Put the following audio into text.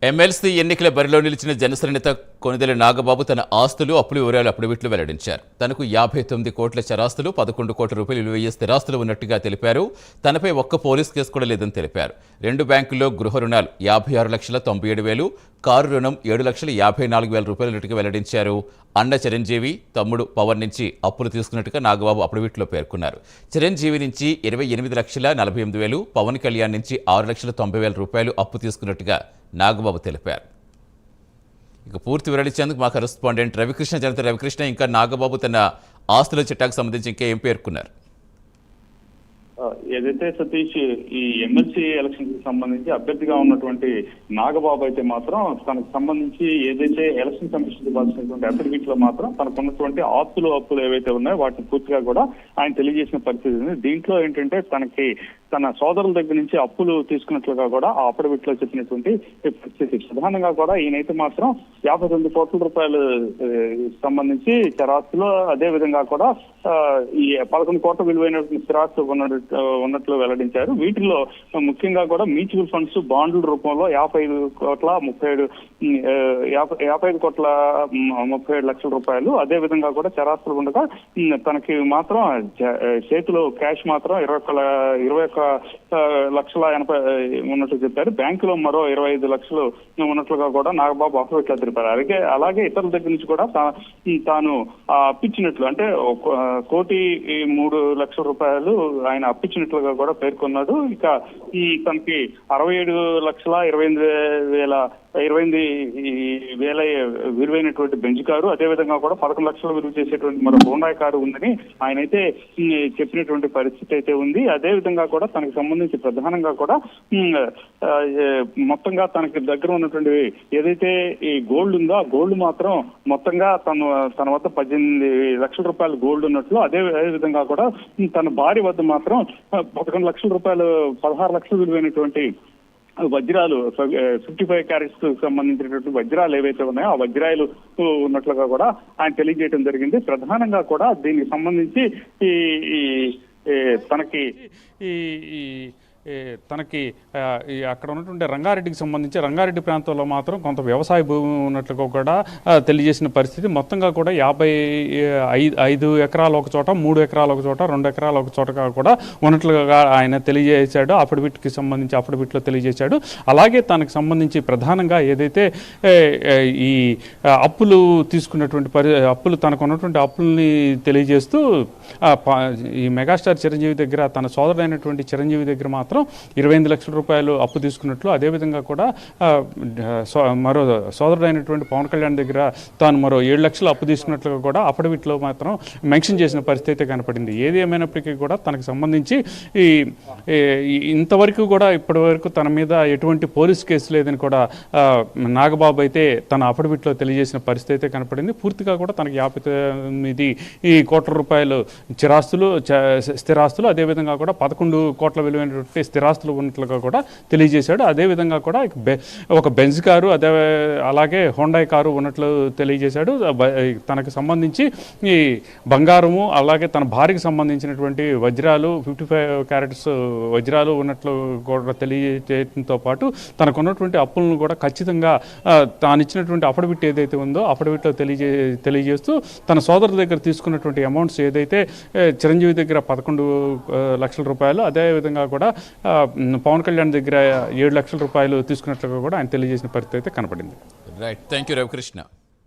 MLC ఎన్నికల బరిలో నిలిచిన జనసేన నేత కొనిదెల నాగబాబు తన ఆస్తులు అప్పుల వివరాలు అఫిడవిట్లో వెల్లడించారు. తనకు 59 కోట్ల చరాస్తులు, 11 కోట్ల రూపాయలు విలువయ్యే స్థిరాస్తులు ఉన్నట్టుగా తెలిపారు. తనపై ఒక్క పోలీస్ కేసు కూడా లేదని తెలిపారు. 2 బ్యాంకుల్లో గృహ రుణాలు 56,97,000, కారు రుణం 7,54,000 రూపాయలు ఉన్నట్టుగా వెల్లడించారు. అన్న చిరంజీవి, తమ్ముడు పవన్ నుంచి అప్పులు తీసుకున్నట్టుగా నాగబాబు అఫిడవిట్లో పేర్కొన్నారు. చిరంజీవి నుంచి 28,48,000, పవన్ కళ్యాణ్ నుంచి 6,90,000 రూపాయలు అప్పు తీసుకున్నట్టుగా నాగబాబు తెలిపారు. ఇక పూర్తి వివరించేందుకు మా కరెస్పాండెంట్ రవికృష్ణ జనత రవికృష్ణ, ఇంకా నాగబాబు తన ఆస్తుల చిట్టాకు సంబంధించి ఇంకా ఏం పేర్కొన్నారు? ఏదైతే సతీష్ ఈ ఎమ్మెల్సీ ఎలక్షన్ కి సంబంధించి అభ్యర్థిగా ఉన్నటువంటి నాగబాబు అయితే మాత్రం తనకు సంబంధించి ఏదైతే ఎలక్షన్ కమిషన్ ఇవ్వాల్సినటువంటి అఫిడవిట్ లో మాత్రం తనకున్నటువంటి అప్పులు ఏవైతే ఉన్నాయో వాటిని పూర్తిగా కూడా ఆయన తెలియజేసిన పరిస్థితి ఉంది. దీంట్లో ఏంటంటే తన సోదరుల దగ్గర నుంచి అప్పులు తీసుకున్నట్లుగా కూడా ఆ అఫిడవిట్ లో చెప్పినటువంటి పరిస్థితి. ప్రధానంగా కూడా ఈయనైతే మాత్రం 59 కోట్ల రూపాయలు సంబంధించి చరాస్తులు, అదే విధంగా కూడా ఈ 11 కోట్ల విలువైనటువంటి స్థిరాస్తులు ఉన్నట్లు వెల్లడించారు. వీటిలో ముఖ్యంగా కూడా మ్యూచువల్ ఫండ్స్, బాండ్ల రూపంలో 55 కోట్ల 37 లక్షల రూపాయలు, అదే విధంగా కూడా చరాస్తులు ఉండగా తనకి మాత్రం చేతిలో క్యాష్ మాత్రం 21,80,000 ఉన్నట్లు చెప్పారు. బ్యాంకులో మరో 25 లక్షలు ఉన్నట్లుగా కూడా నాగబాబు అఫిడవిట్లో తెలిపారు. అలాగే ఇతరుల దగ్గర నుంచి కూడా తాను అప్పించినట్లు, అంటే 1,03,00,000 రూపాయలు ఆయన అప్పించినట్లుగా కూడా పేర్కొన్నాడు. ఇక తనకి 67,28,000 విలువైనటువంటి బెంజ్ కారు, అదేవిధంగా కూడా 11 లక్షలు విలువ చేసేటువంటి మరో హోండా కారు ఉందని ఆయన అయితే చెప్పినటువంటి పరిస్థితి అయితే ఉంది. అదే విధంగా కూడా తనకు సంబంధించి ప్రధానంగా కూడా మొత్తంగా తనకి దగ్గర ఉన్నటువంటి ఏదైతే ఈ గోల్డ్ ఉందో ఆ గోల్డ్ మాత్రం మొత్తంగా తన వద్ద 18 లక్షల రూపాయలు గోల్డ్ ఉన్నట్లు, అదే విధంగా కూడా తన భార్య వద్ద మాత్రం 11 లక్షల రూపాయలు, 16 లక్షలు విలువైనటువంటి వజ్రాలు, 55 క్యారెట్స్ సంబంధించినటువంటి వజ్రాలు ఏవైతే ఉన్నాయో ఆ వజ్రాలు ఉన్నట్లుగా కూడా ఆయన తెలియజేయడం జరిగింది. ప్రధానంగా కూడా దీనికి సంబంధించి తనకి అక్కడ ఉన్నటువంటి రంగారెడ్డికి సంబంధించి రంగారెడ్డి ప్రాంతంలో మాత్రం కొంత వ్యవసాయ భూమి ఉన్నట్లుగా కూడా తెలియజేసిన పరిస్థితి. మొత్తంగా కూడా 55 ఎకరాలు ఒక చోట, 3 ఎకరాలు ఒక చోట, 2 ఎకరాలు ఒక చోట కూడా ఉన్నట్లుగా ఆయన తెలియజేశాడు. అఫిడవిట్కి సంబంధించి అఫిడవిట్లో తెలియజేశాడు. అలాగే తనకు సంబంధించి ప్రధానంగా ఏదైతే ఈ అప్పులు తీసుకున్నటువంటి అప్పులు తనకు ఉన్నటువంటి అప్పుల్ని తెలియజేస్తూ ఈ మెగాస్టార్ చిరంజీవి దగ్గర, తన సోదరుడైనటువంటి చిరంజీవి దగ్గర మాత్రం 28 లక్షల రూపాయలు అప్పు తీసుకున్నట్లు, అదేవిధంగా కూడా మరో సోదరుడైనటువంటి పవన్ కళ్యాణ్ దగ్గర తాను మరో 7 లక్షలు అప్పు తీసుకున్నట్లుగా కూడా అఫిడవిట్లో మాత్రం మెన్షన్ చేసిన పరిస్థితి అయితే కనపడింది. ఏది ఏమైనప్పటికీ కూడా తనకు సంబంధించి ఇంతవరకు కూడా ఇప్పటి వరకు తన మీద ఎటువంటి పోలీస్ కేసు లేదని కూడా నాగబాబు అయితే తన అఫిడవిట్లో తెలియజేసిన పరిస్థితి అయితే కనపడింది. పూర్తిగా కూడా తనకి 59 కోట్ల రూపాయలు స్థిరాస్తులు, అదేవిధంగా కూడా 11 కోట్ల విలువైనటువంటి స్థిరాస్తులు ఉన్నట్లుగా కూడా తెలియజేశాడు. అదేవిధంగా కూడా ఒక బెంజ్ కారు, అలాగే హోండా కారు ఉన్నట్లు తెలియజేశాడు. తనకు సంబంధించి ఈ బంగారము, అలాగే తన భార్యకు సంబంధించినటువంటి వజ్రాలు, 55 క్యారెట్స్ వజ్రాలు ఉన్నట్లు కూడా తెలియజేయడంతో పాటు తనకున్నటువంటి అప్పులను కూడా ఖచ్చితంగా తాను ఇచ్చినటువంటి అఫిడవిట్ ఏదైతే ఉందో అఫిడవిట్లో తెలియజేస్తూ తన సోదరు దగ్గర తీసుకున్నటువంటి అమౌంట్స్ ఏదైతే చిరంజీవి దగ్గర 11 లక్షల రూపాయలు, అదేవిధంగా కూడా పవన్ కళ్యాణ్ దగ్గర 7 లక్షల రూపాయలు తీసుకున్నట్లుగా కూడా ఆయన తెలియజేసిన పరిస్థితి అయితే కనపడింది. Right, thank you Ravikrishna.